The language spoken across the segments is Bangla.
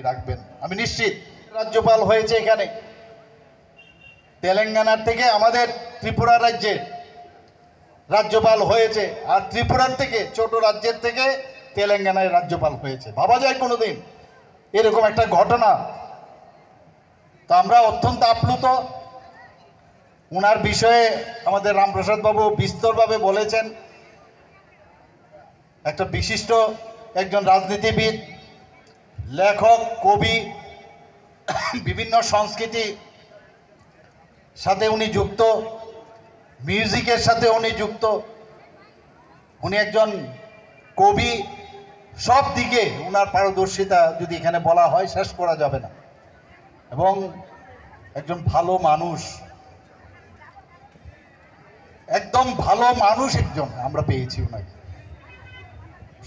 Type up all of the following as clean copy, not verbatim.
রাখবেন আমি নিশ্চিত। রাজ্যপাল হয়েছে এখানে তেলেঙ্গানার থেকে, আমাদের ত্রিপুরা রাজ্যের রাজ্যপাল হয়েছে, আর ত্রিপুরার থেকে ছোট রাজ্যের থেকে তেলেঙ্গানায় রাজ্যপাল হয়েছে। ভাবা যায় কোনোদিন এরকম একটা ঘটনা? তো আমরা অত্যন্ত আপ্লুত। ওনার বিষয়ে আমাদের রামপ্রসাদ বাবু বিস্তরভাবে বলেছেন। একটা বিশিষ্ট একজন রাজনীতিবিদ, লেখক, কবি, বিভিন্ন সংস্কৃতি সাথে উনি যুক্ত, মিউজিকের সাথে উনি যুক্ত। উনি একজন কবি, সব দিকে ওনার পারদর্শিতা যদি এখানে বলা হয় শেষ করা যাবে না। এবং একজন ভালো মানুষ, একদম ভালো মানুষ একজন আমরা পেয়েছি ওনাকে।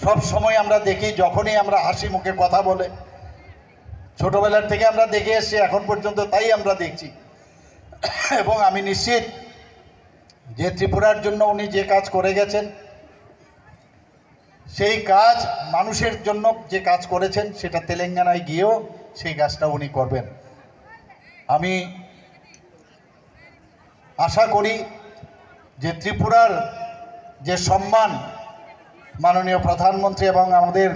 সব সময় আমরা দেখি, যখনই আমরা হাসি মুখে কথা বলে, ছোটবেলার থেকে আমরা দেখে এসেছি, এখন পর্যন্ত তাই আমরা দেখছি। এবং আমি নিশ্চিত যে ত্রিপুরার জন্য উনি যে কাজ করে গেছেন, সেই কাজ মানুষের জন্য যে কাজ করেছেন, সেটা তেলেঙ্গানায় গিয়েও সেই কাজটা উনি করবেন। আমি আশা করি যে ত্রিপুরার যে সম্মান মাননীয় প্রধানমন্ত্রী এবং আমাদের